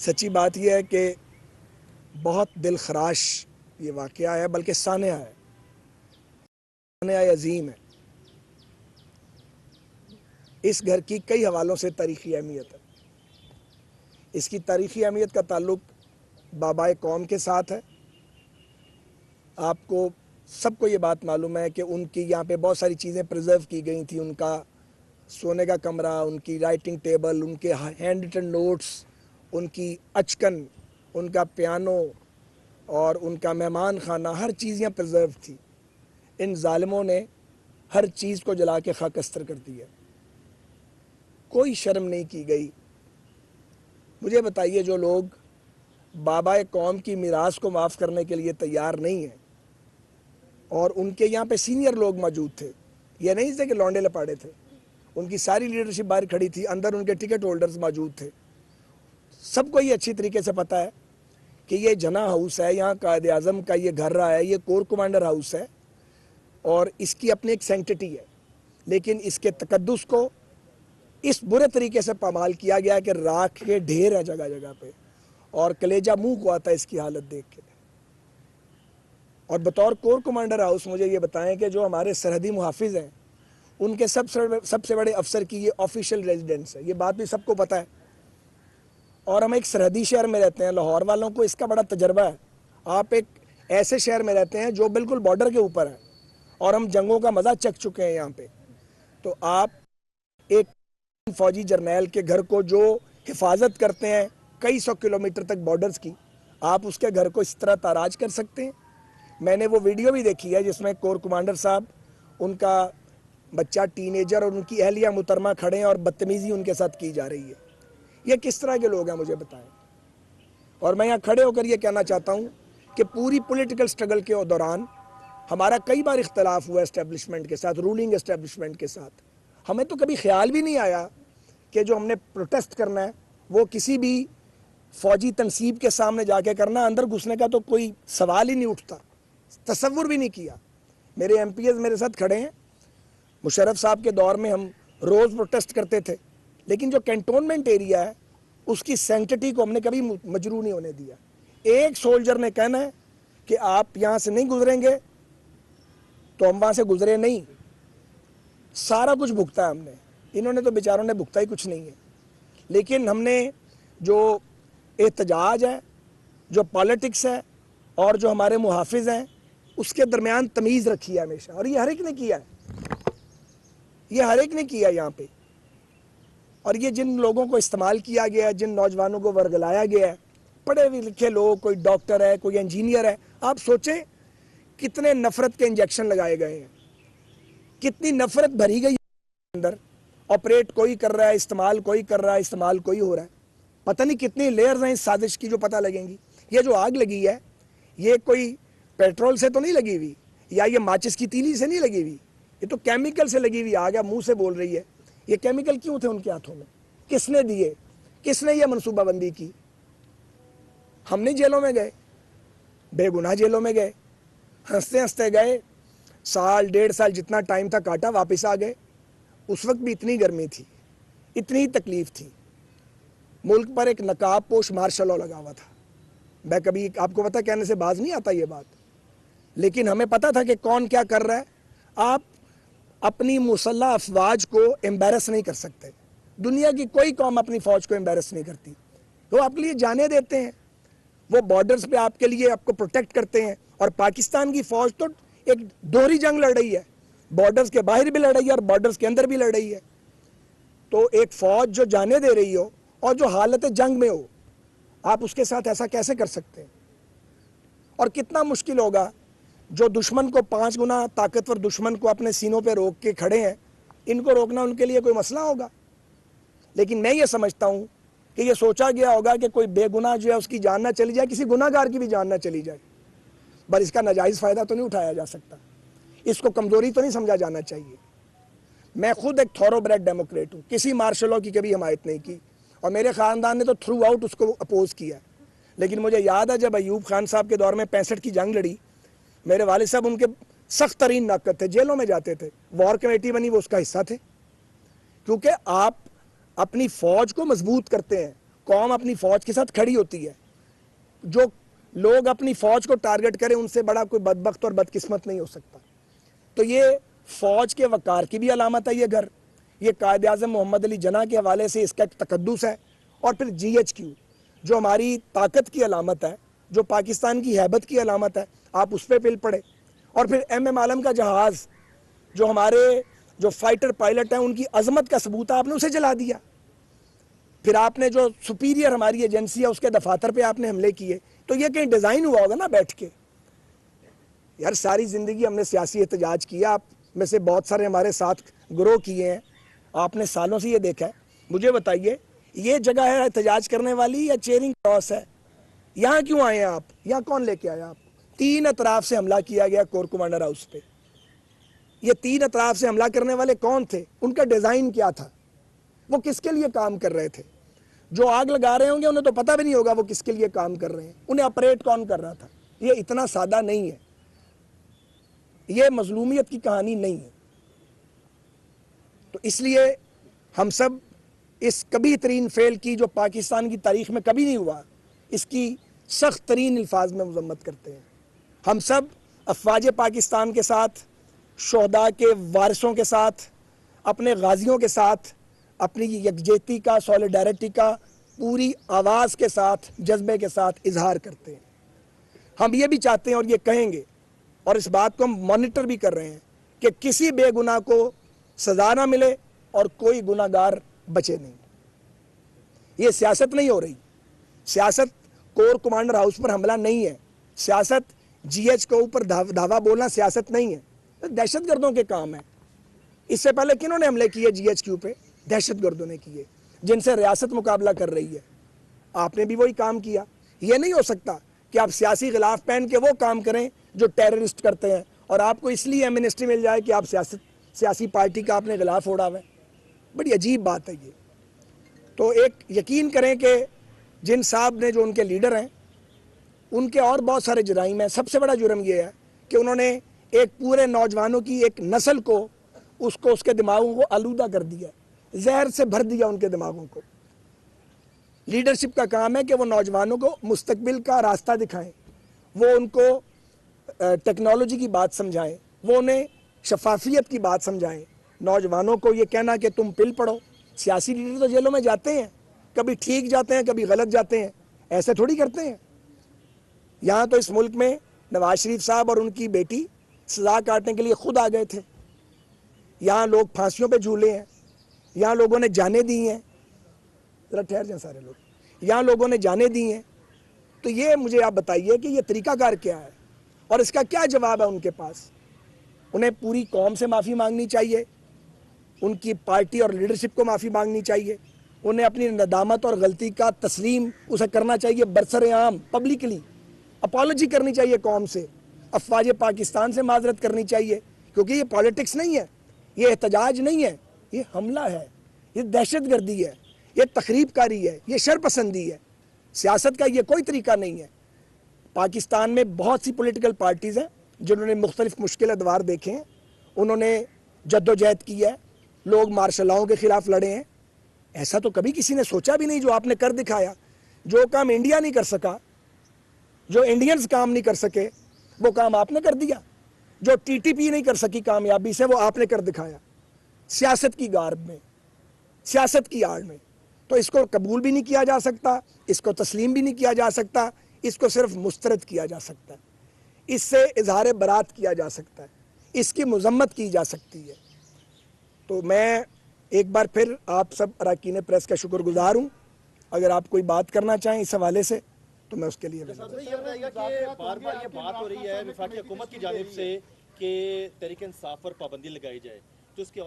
سچی بات یہ ہے کہ بہت دل خراش یہ واقعہ ہے، بلکہ سانحہ ہے، سانحہ عظیم ہے۔ اس گھر کی کئی حوالوں سے تاریخی اہمیت ہے۔ اس کی تاریخی اہمیت کا تعلق بابائے قوم کے ساتھ ہے۔ آپ کو سب کو یہ بات معلوم ہے کہ ان کی یہاں پہ بہت ساری چیزیں پریزرو کی گئی تھیں۔ ان کا سونے کا کمرہ، ان کی رائٹنگ ٹیبل، ان کے ہینڈ ریٹن نوٹس، ان کی اچکن، ان کا پیانو اور ان کا مہمان خانہ، ہر چیز یہاں پریزرو تھی۔ ان ظالموں نے ہر چیز کو جلا کے خاکستر کر دیا۔ کوئی شرم نہیں کی گئی۔ مجھے بتائیے، جو لوگ بابائے قوم کی میراث کو معاف کرنے کے لیے تیار نہیں ہیں، اور ان کے یہاں پہ سینئر لوگ موجود تھے، یہ نہیں تھے کہ لونڈے لپاڑے تھے، ان کی ساری لیڈرشپ باہر کھڑی تھی، اندر ان کے ٹکٹ ہولڈرز موجود تھے۔ سب کو یہ اچھی طریقے سے پتہ ہے کہ یہ جناح ہاؤس ہے، یہاں قائد اعظم کا یہ گھر رہا ہے، یہ کور کمانڈر ہاؤس ہے، اور اس کی اپنی ایک سینکٹیٹی ہے، لیکن اس کے تقدس کو اس برے طریقے سے پامال کیا گیا کہ راکھ کے ڈھیر ہے جگہ جگہ پہ، اور کلیجہ منہ کو آتا ہے اس کی حالت دیکھ کے۔ اور بطور کور کمانڈر ہاؤس مجھے یہ بتائیں کہ جو ہمارے سرحدی محافظ ہیں، ان کے سب سے بڑے افسر کی یہ آفیشیل ریزیڈنس ہے، یہ بات بھی سب کو پتہ ہے۔ اور ہم ایک سرحدی شہر میں رہتے ہیں، لاہور والوں کو اس کا بڑا تجربہ ہے۔ آپ ایک ایسے شہر میں رہتے ہیں جو بالکل بارڈر کے اوپر ہے، اور ہم جنگوں کا مزہ چکھ چکے ہیں یہاں پہ۔ تو آپ ایک فوجی جرنیل کے گھر کو جو حفاظت کرتے ہیں کئی سو کلومیٹر تک بارڈرز کی، آپ اس کے گھر کو اس طرح تاراج کر سکتے ہیں؟ میں نے وہ ویڈیو بھی دیکھی ہے جس میں کور کمانڈر صاحب، ان کا بچہ ٹین ایجر اور ان کی اہلیہ محترمہ کھڑے ہیں، اور بدتمیزی ان کے ساتھ کی جا رہی ہے۔ یہ کس طرح کے لوگ ہیں مجھے بتائیں۔ اور میں یہاں کھڑے ہو کر یہ کہنا چاہتا ہوں کہ پوری پولیٹیکل سٹرگل کے دوران ہمارا کئی بار اختلاف ہوا اسٹیبلشمنٹ کے ساتھ، رولنگ اسٹیبلشمنٹ کے ساتھ۔ ہمیں تو کبھی خیال بھی نہیں آیا کہ جو ہم نے پروٹیسٹ کرنا ہے وہ کسی بھی فوجی تنصیب کے سامنے جا کے کرنا، اندر گھسنے کا تو کوئی سوال ہی نہیں اٹھتا، تصور بھی نہیں کیا۔ میرے ایم پی ایز میرے ساتھ کھڑے ہیں، مشرف صاحب کے دور میں ہم روز پروٹیسٹ کرتے تھے، لیکن جو کینٹونمنٹ ایریا ہے اس کی سینکٹیٹی کو ہم نے کبھی مجروح نہیں ہونے دیا۔ ایک سولجر نے کہنا ہے کہ آپ یہاں سے نہیں گزریں گے تو ہم وہاں سے گزرے نہیں۔ سارا کچھ بھگتا ہے ہم نے، انہوں نے تو بیچاروں نے بھگتا ہی کچھ نہیں ہے۔ لیکن ہم نے جو احتجاج ہے، جو پالیٹکس ہے، اور جو ہمارے محافظ ہیں، اس کے درمیان تمیز رکھی ہے ہمیشہ، اور یہ ہر ایک نے کیا ہے، یہ ہر ایک نے کیا یہاں پہ۔ اور یہ جن لوگوں کو استعمال کیا گیا ہے، جن نوجوانوں کو ورگلایا گیا ہے، پڑھے لکھے لوگ، کوئی ڈاکٹر ہے، کوئی انجینئر ہے، آپ سوچیں کتنے نفرت کے انجیکشن لگائے گئے ہیں، کتنی نفرت بھری گئی اندر۔ آپریٹ کوئی کر رہا ہے، استعمال کوئی کر رہا ہے، استعمال کوئی ہو رہا ہے۔ پتہ نہیں کتنی لیئرز ہیں اس سازش کی جو پتہ لگیں گی۔ یہ جو آگ لگی ہے یہ کوئی پیٹرول سے تو نہیں لگی ہوئی، یا یہ ماچس کی تیلی سے نہیں لگی ہوئی، یہ تو کیمیکل سے لگی ہوئی آگ ہے۔ منہ سے بول رہی ہے۔ یہ کیمیکل کیوں تھے ان کے ہاتھوں میں؟ کس نے دیے؟ کس نے یہ منصوبہ بندی کی؟ ہم نہیں جیلوں میں گئے، بے گناہ جیلوں میں گئے، ہنستے ہنستے گئے، سال ڈیڑھ سال جتنا ٹائم تھا کاٹا، واپس آ گئے۔ اس وقت بھی اتنی گرمی تھی، اتنی تکلیف تھی، ملک پر ایک نقاب پوش مارشل لاء لگا ہوا تھا۔ میں کبھی آپ کو پتہ کہنے سے باز نہیں آتا یہ بات، لیکن ہمیں پتہ تھا کہ کون کیا کر رہا ہے۔ آپ اپنی مسلح افواج کو امبیرس نہیں کر سکتے۔ دنیا کی کوئی قوم اپنی فوج کو امبیرس نہیں کرتی، وہ آپ کے لیے جانے دیتے ہیں، وہ بارڈرز پہ آپ کے لیے آپ کو پروٹیکٹ کرتے ہیں۔ اور پاکستان کی فوج تو ایک دوہری جنگ لڑ رہی ہے، بارڈرز کے باہر بھی لڑ رہی ہے اور بارڈرز کے اندر بھی لڑ رہی ہے۔ تو ایک فوج جو جانے دے رہی ہو اور جو حالت جنگ میں ہو، آپ اس کے ساتھ ایسا کیسے کر سکتے ہیں؟ اور کتنا مشکل ہوگا جو دشمن کو 5 گنا طاقتور دشمن کو اپنے سینوں پہ روک کے کھڑے ہیں، ان کو روکنا ان کے لیے کوئی مسئلہ ہوگا؟ لیکن میں یہ سمجھتا ہوں کہ یہ سوچا گیا ہوگا کہ کوئی بے گناہ جو ہے اس کی جان نہ چلی جائے، کسی گناہ گار کی بھی جان نہ چلی جائے، بس اس کا ناجائز فائدہ تو نہیں اٹھایا جا سکتا، اس کو کمزوری تو نہیں سمجھا جانا چاہیے۔ میں خود ایک تھورو بریڈ ڈیموکریٹ ہوں، کسی مارشل لاء کی کبھی حمایت نہیں کی، اور میرے خاندان نے تو تھرو آؤٹ اس کو اپوز کیا۔ لیکن مجھے یاد ہے جب ایوب خان صاحب کے دور میں 65 کی جنگ لڑی، میرے والد صاحب ان کے سخت ترین ناقد تھے، جیلوں میں جاتے تھے، وار کمیٹی بنی، وہ اس کا حصہ تھے، کیونکہ آپ اپنی فوج کو مضبوط کرتے ہیں، قوم اپنی فوج کے ساتھ کھڑی ہوتی ہے. جو لوگ اپنی فوج کو ٹارگٹ کریں ان سے بڑا کوئی بدبخت اور بدقسمت نہیں ہو سکتا. تو یہ فوج کے وقار کی بھی علامت ہے یہ گھر. یہ قائد اعظم محمد علی جناح کے حوالے سے اس کا ایک تقدس ہے. اور پھر GHQ جو ہماری طاقت کی علامت ہے, جو پاکستان کی ہیبت کی علامت ہے, آپ اس پہ پل پڑے. اور پھر MM عالم کا جہاز جو ہمارے جو فائٹر پائلٹ ہیں ان کی عظمت کا ثبوت ہے, آپ نے اسے جلا دیا. پھر آپ نے جو سپیریئر ہماری ایجنسی ہے اس کے دفاتر پہ آپ نے حملے کیے. تو یہ کہیں ڈیزائن ہوا ہوگا نا بیٹھ کے. یار ساری زندگی ہم نے سیاسی احتجاج کیا, آپ میں سے بہت سارے ہمارے ساتھ گروہ کیے ہیں, آپ نے سالوں سے یہ دیکھا ہے. مجھے بتائیے یہ جگہ ہے احتجاج کرنے والی یا چیئرنگ کراس ہے؟ یہاں کیوں آئے ہیں آپ؟ یہاں کون لے کے آیا آپ؟ 3 اطراف سے حملہ کیا گیا کور کمانڈر ہاؤس پہ. یہ 3 اطراف سے حملہ کرنے والے کون تھے؟ ان کا ڈیزائن کیا تھا؟ وہ کس کے لیے کام کر رہے تھے؟ جو آگ لگا رہے ہوں گے انہیں تو پتہ بھی نہیں ہوگا وہ کس کے لیے کام کر رہے ہیں. انہیں آپریٹ کون کر رہا تھا؟ یہ اتنا سادہ نہیں ہے, یہ مظلومیت کی کہانی نہیں ہے. تو اس لیے ہم سب اس کبھی ترین فعل کی جو پاکستان کی تاریخ میں کبھی نہیں ہوا, اس کی سخت ترین الفاظ میں مذمت کرتے ہیں. ہم سب افواج پاکستان کے ساتھ, شہداء کے وارثوں کے ساتھ, اپنے غازیوں کے ساتھ اپنی یکجہتی کا, سولیڈیرٹی کا پوری آواز کے ساتھ, جذبے کے ساتھ اظہار کرتے ہیں. ہم یہ بھی چاہتے ہیں اور یہ کہیں گے اور اس بات کو ہم مانیٹر بھی کر رہے ہیں کہ کسی بے گناہ کو سزا نہ ملے اور کوئی گناہ گار بچے نہیں. یہ سیاست نہیں ہو رہی. سیاست کور کمانڈر ہاؤس پر حملہ نہیں ہے. سیاست GH کو اوپر دھاوا بولنا سیاست نہیں ہے. دہشت گردوں کے کام ہے. اس سے پہلے کنہوں نے حملے کیے GHQ پہ؟ دہشت گردوں نے کیے, جن سے ریاست مقابلہ کر رہی ہے. آپ نے بھی وہی کام کیا. یہ نہیں ہو سکتا کہ آپ سیاسی غلاف پہن کے وہ کام کریں جو ٹیررسٹ کرتے ہیں, اور آپ کو اس لیے ایمنسٹی مل جائے کہ آپ سیاسی پارٹی کا آپ نے غلاف اوڑا ہوا ہے. بڑی عجیب بات ہے یہ. تو ایک یقین کریں کہ جن صاحب نے, جو ان کے لیڈر ہیں, ان کے اور بہت سارے جرائم ہیں. سب سے بڑا جرم یہ ہے کہ انہوں نے ایک پورے نوجوانوں کی ایک نسل کو اس کے دماغوں کو آلودہ کر دیا, زہر سے بھر دیا ان کے دماغوں کو. لیڈرشپ کا کام ہے کہ وہ نوجوانوں کو مستقبل کا راستہ دکھائیں, وہ ان کو ٹیکنالوجی کی بات سمجھائیں, وہ انہیں شفافیت کی بات سمجھائیں. نوجوانوں کو یہ کہنا کہ تم پل پڑو. سیاسی لیڈر تو جیلوں میں جاتے ہیں, کبھی ٹھیک جاتے ہیں کبھی غلط جاتے ہیں, ایسے تھوڑی کرتے ہیں. یہاں تو اس ملک میں نواز شریف صاحب اور ان کی بیٹی سزا کاٹنے کے لیے خود آ گئے تھے. یہاں لوگ پھانسیوں پہ جھولے ہیں, یہاں لوگوں نے جانیں دی ہیں. ذرا ٹھہر جائیں سارے لوگ. یہاں لوگوں نے جانیں دی ہیں. تو یہ مجھے آپ بتائیے کہ یہ طریقہ کار کیا ہے اور اس کا کیا جواب ہے ان کے پاس؟ انہیں پوری قوم سے معافی مانگنی چاہیے, ان کی پارٹی اور لیڈرشپ کو معافی مانگنی چاہیے, انہیں اپنی ندامت اور غلطی کا تسلیم اسے کرنا چاہیے برسر عام, پبلکلی اپالوجی کرنی چاہیے قوم سے, افواج پاکستان سے معذرت کرنی چاہیے. کیونکہ یہ پالیٹکس نہیں ہے, یہ احتجاج نہیں ہے, یہ حملہ ہے, یہ دہشت گردی ہے, یہ تخریب کاری ہے, یہ شر پسندی ہے. سیاست کا یہ کوئی طریقہ نہیں ہے. پاکستان میں بہت سی پولیٹیکل پارٹیز ہیں جنہوں نے مختلف مشکل ادوار دیکھے ہیں, انہوں نے جدوجہد کی ہے, لوگ مارشل لاؤں کے خلاف لڑے ہیں. ایسا تو کبھی کسی نے سوچا بھی نہیں جو آپ نے کر دکھایا. جو کام انڈیا نہیں کر سکا, جو انڈینز کام نہیں کر سکے, وہ کام آپ نے کر دیا. جو TTP نہیں کر سکی کامیابی سے, وہ آپ نے کر دکھایا سیاست کی گارب میں, سیاست کی آڑ میں. تو اس کو قبول بھی نہیں کیا جا سکتا, اس کو تسلیم بھی نہیں کیا جا سکتا, اس کو صرف مسترد کیا جا سکتا ہے, اس سے اظہار برات کیا جا سکتا ہے, اس کی مذمت کی جا سکتی ہے. تو میں ایک بار پھر آپ سب اراکین پریس کا شکر گزار ہوں. اگر آپ کوئی بات کرنا چاہیں اس حوالے سے تو میں اس کے لیے بار بار یہ بات ہو رہی ہے وفاقی حکومت کی جانب سے کہ تحریک انصاف پر پابندی لگائی جائے, تو اس کے